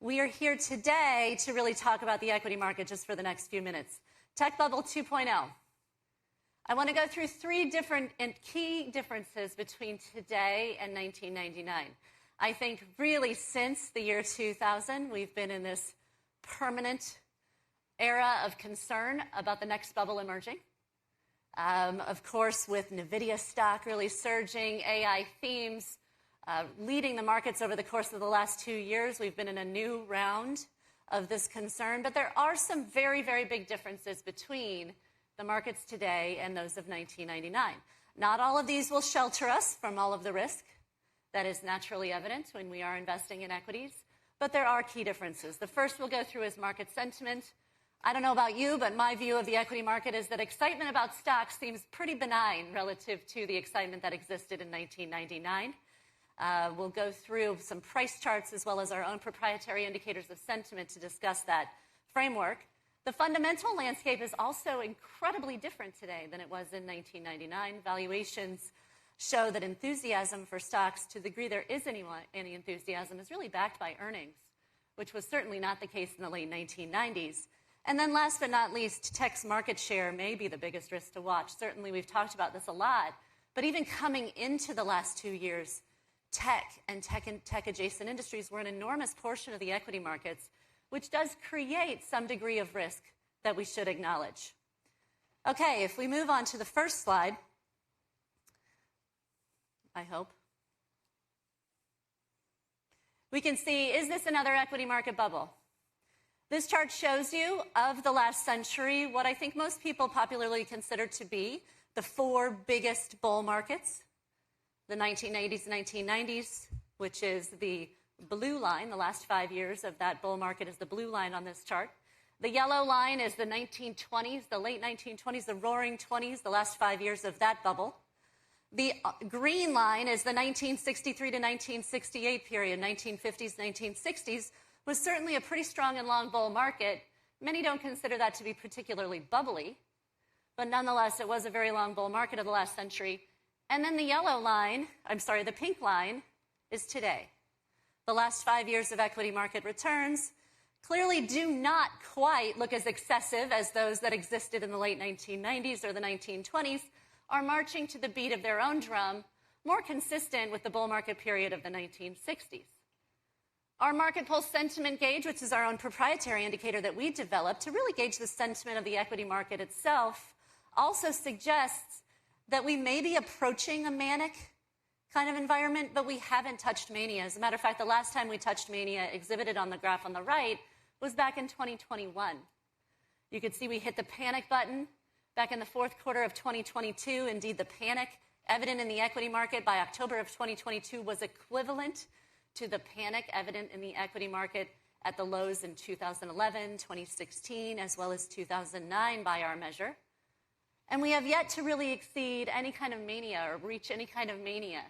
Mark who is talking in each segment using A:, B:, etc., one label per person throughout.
A: We are here today to really talk about the equity market just for the next few minutes. Tech Bubble 2.0. I want to go through three different and key differences between today and 1999. I think really since the year 2000, we've been in this permanent era of concern about the next bubble emerging. Of course, with Nvidia stock really surging, AI themes leading the markets over the course of the last 2 years, we've been in a new round of this concern. But there are some very, very big differences between the markets today and those of 1999. Not all of these will shelter us from all of the risk that is naturally evident when we are investing in equities, but there are key differences. The first we'll go through is market sentiment. I don't know about you, but my view of the equity market is that excitement about stocks seems pretty benign relative to the excitement that existed in 1999. We'll go through some price charts as well as our own proprietary indicators of sentiment to discuss that framework. The fundamental landscape is also incredibly different today than it was in 1999. Valuations show that enthusiasm for stocks, to the degree there is any enthusiasm, is really backed by earnings, which was certainly not the case in the late 1990s. And then last but not least, tech's market share may be the biggest risk to watch. Certainly we've talked about this a lot, but even coming into the last 2 years, tech and tech-adjacent industries were an enormous portion of the equity markets, which does create some degree of risk that we should acknowledge. Okay, if we move on to the first slide, I hope, we can see, is this another equity market bubble? This chart shows you, of the last century, what I think most people popularly consider to be the four biggest bull markets. The 1980s and 1990s, which is the blue line, the last 5 years of that bull market is the blue line on this chart. The yellow line is the 1920s, the late 1920s, the roaring 20s, the last 5 years of that bubble. The green line is the 1963 to 1968 period, 1950s, 1960s, was certainly a pretty strong and long bull market. Many don't consider that to be particularly bubbly, but nonetheless, it was a very long bull market of the last century. And then the yellow line, the pink line, is today. The last 5 years of equity market returns clearly do not quite look as excessive as those that existed in the late 1990s or the 1920s, are marching to the beat of their own drum, more consistent with the bull market period of the 1960s. Our market pulse sentiment gauge, which is our own proprietary indicator that we developed to really gauge the sentiment of the equity market itself, also suggests that we may be approaching a manic kind of environment, but we haven't touched mania. As a matter of fact, the last time we touched mania, exhibited on the graph on the right, was back in 2021. You could see we hit the panic button back in the fourth quarter of 2022. Indeed, the panic evident in the equity market by October of 2022 was equivalent to the panic evident in the equity market at the lows in 2011, 2016, as well as 2009 by our measure. And we have yet to really exceed any kind of mania or reach any kind of mania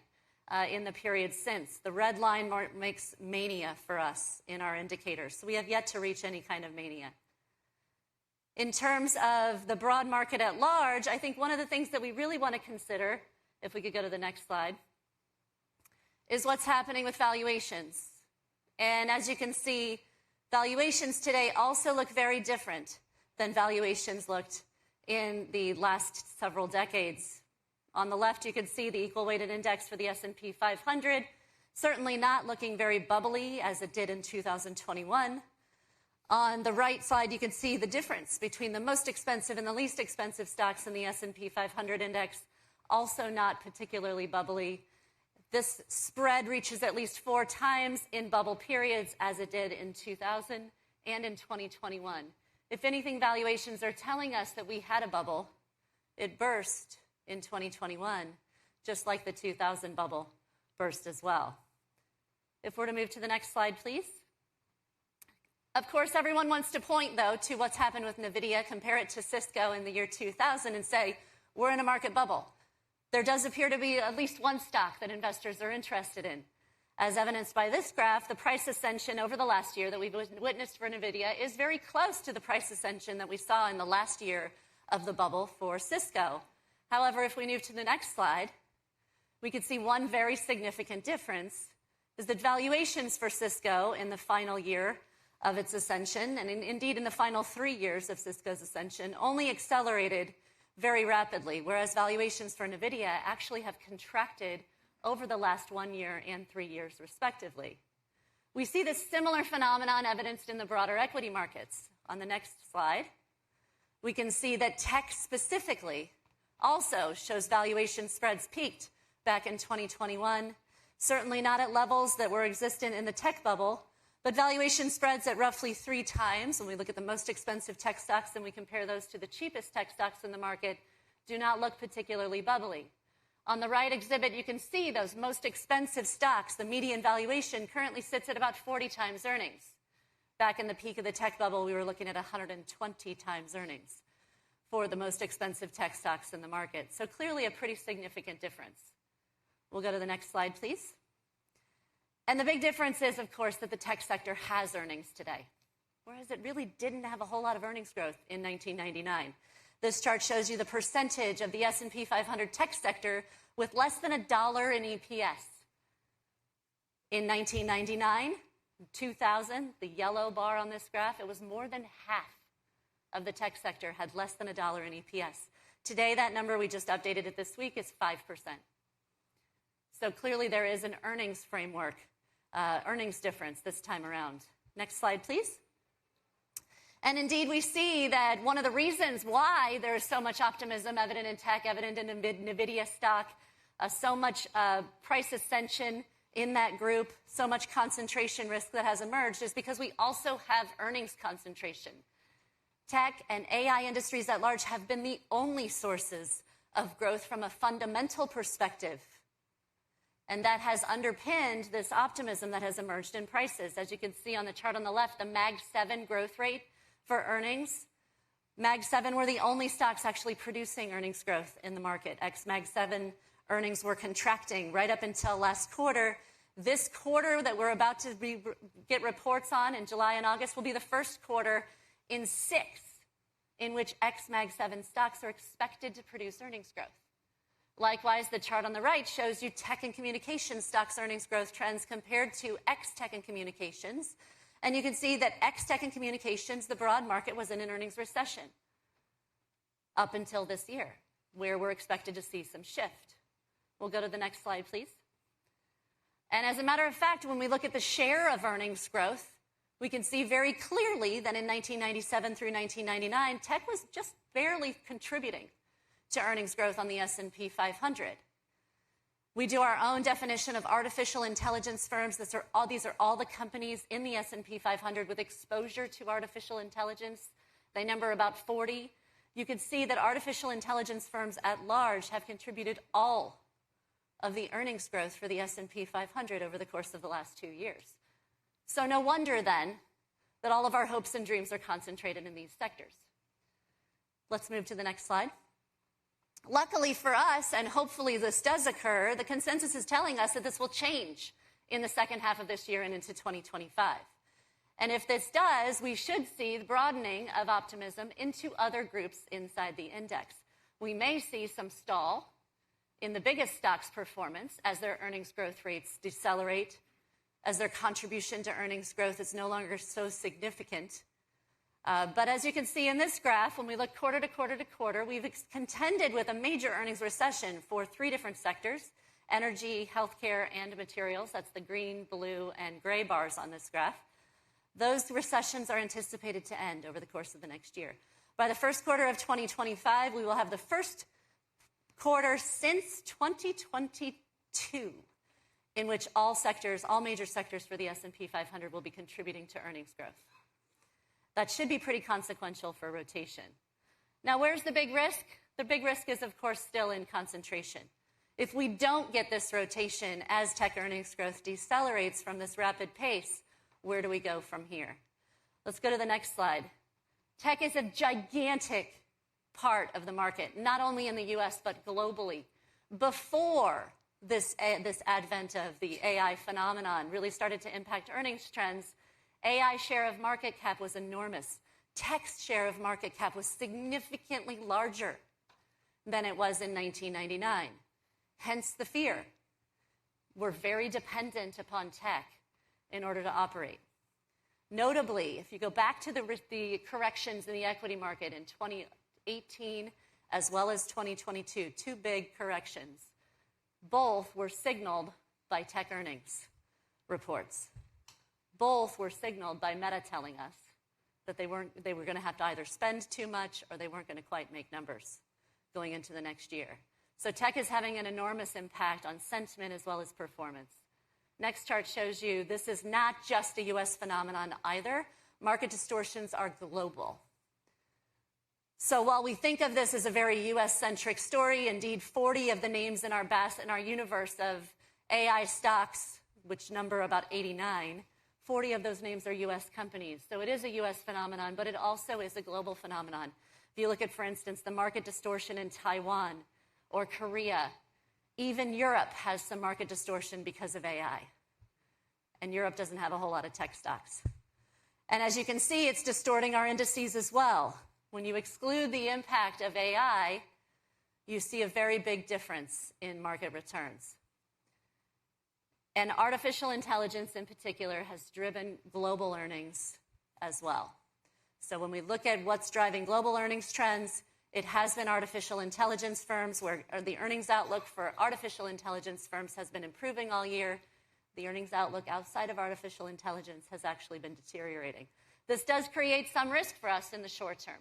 A: in the period since. The red line makes mania for us in our indicators. So we have yet to reach any kind of mania. In terms of the broad market at large, I think one of the things that we really want to consider, if we could go to the next slide, is what's happening with valuations. And as you can see, valuations today also look very different than valuations looked in the last several decades. On the left, you can see the equal weighted index for the S&P 500, certainly not looking very bubbly as it did in 2021. On the right side, you can see the difference between the most expensive and the least expensive stocks in the S&P 500 index, also not particularly bubbly. This spread reaches at least 4 times in bubble periods, as it did in 2000 and in 2021. If anything, valuations are telling us that we had a bubble. It burst in 2021, just like the 2000 bubble burst as well. If we're to move to the next slide, please. Of course, everyone wants to point, though, to what's happened with Nvidia, compare it to Cisco in the year 2000, and say, we're in a market bubble. There does appear to be at least one stock that investors are interested in. As evidenced by this graph, the price ascension over the last year that we've witnessed for Nvidia is very close to the price ascension that we saw in the last year of the bubble for Cisco. However, if we move to the next slide, we could see one very significant difference is that valuations for Cisco in the final year of its ascension, and indeed in the final 3 years of Cisco's ascension, only accelerated very rapidly, whereas valuations for Nvidia actually have contracted over the last 1 year and 3 years, respectively. We see this similar phenomenon evidenced in the broader equity markets. On the next slide, we can see that tech specifically also shows valuation spreads peaked back in 2021, certainly not at levels that were existent in the tech bubble, but valuation spreads at roughly 3 times. When we look at the most expensive tech stocks and we compare those to the cheapest tech stocks in the market, do not look particularly bubbly. On the right exhibit, you can see those most expensive stocks. The median valuation currently sits at about 40 times earnings. Back in the peak of the tech bubble, we were looking at 120 times earnings for the most expensive tech stocks in the market. So clearly a pretty significant difference. We'll go to the next slide, please. And the big difference is, of course, that the tech sector has earnings today, whereas it really didn't have a whole lot of earnings growth in 1999. This chart shows you the percentage of the S&P 500 tech sector with less than $1 in EPS. In 1999, 2000, the yellow bar on this graph, it was more than half of the tech sector had less than $1 in EPS. Today, that number, we just updated it this week, is 5%. So clearly there is an earnings framework, earnings difference this time around. Next slide, please. And indeed, we see that one of the reasons why there is so much optimism evident in tech, evident in Nvidia stock, so much price ascension in that group, so much concentration risk that has emerged is because we also have earnings concentration. Tech and AI industries at large have been the only sources of growth from a fundamental perspective. And that has underpinned this optimism that has emerged in prices. As you can see on the chart on the left, the Mag 7 growth rate for earnings. Mag 7 were the only stocks actually producing earnings growth in the market. Ex-Mag 7 earnings were contracting right up until last quarter. This quarter that we're about to get reports on in July and August will be the first quarter in 6 in which ex-Mag 7 stocks are expected to produce earnings growth. Likewise, the chart on the right shows you tech and communications stocks earnings growth trends compared to ex-tech and communications. And you can see that ex-tech and communications, the broad market, was in an earnings recession up until this year, where we're expected to see some shift. We'll go to the next slide, please. And as a matter of fact, when we look at the share of earnings growth, we can see very clearly that in 1997 through 1999, tech was just barely contributing to earnings growth on the S&P 500. We do our own definition of artificial intelligence firms. These are all the companies in the S&P 500 with exposure to artificial intelligence. They number about 40. You can see that artificial intelligence firms at large have contributed all of the earnings growth for the S&P 500 over the course of the last 2 years. So no wonder, then, that all of our hopes and dreams are concentrated in these sectors. Let's move to the next slide. Luckily for us, and hopefully this does occur, the consensus is telling us that this will change in the second half of this year and into 2025. And if this does, we should see the broadening of optimism into other groups inside the index. We may see some stall in the biggest stocks' performance as their earnings growth rates decelerate, as their contribution to earnings growth is no longer so significant. But as you can see in this graph, when we look quarter to quarter to quarter, we've contended with a major earnings recession for 3 different sectors: energy, healthcare, and materials. That's the green, blue, and gray bars on this graph. Those recessions are anticipated to end over the course of the next year. By the first quarter of 2025, we will have the first quarter since 2022 in which all major sectors for the S&P 500 will be contributing to earnings growth. That should be pretty consequential for rotation. Now, where's the big risk? The big risk is, of course, still in concentration. If we don't get this rotation as tech earnings growth decelerates from this rapid pace, where do we go from here? Let's go to the next slide. Tech is a gigantic part of the market, not only in the U.S., but globally. Before this advent of the AI phenomenon really started to impact earnings trends, AI share of market cap was enormous. Tech's share of market cap was significantly larger than it was in 1999. Hence the fear. we're very dependent upon tech in order to operate. Notably, if you go back to the corrections in the equity market in 2018 as well as 2022, two big corrections, both were signaled by tech earnings reports. Both were signaled by Meta telling us that they were going to have to either spend too much or they weren't going to quite make numbers going into the next year. So tech is having an enormous impact on sentiment as well as performance. Next chart shows you this is not just a U.S. phenomenon either. Market distortions are global. So while we think of this as a very U.S.-centric story, indeed 40 of the names in our universe of AI stocks, which number about 89, 40 of those names are U.S. companies. So it is a U.S. phenomenon, but it also is a global phenomenon. If you look at, for instance, the market distortion in Taiwan or Korea, even Europe has some market distortion because of AI. And Europe doesn't have a whole lot of tech stocks. And as you can see, it's distorting our indices as well. When you exclude the impact of AI, you see a very big difference in market returns. And artificial intelligence in particular has driven global earnings as well. So when we look at what's driving global earnings trends, it has been artificial intelligence firms where the earnings outlook for artificial intelligence firms has been improving all year. The earnings outlook outside of artificial intelligence has actually been deteriorating. This does create some risk for us in the short term.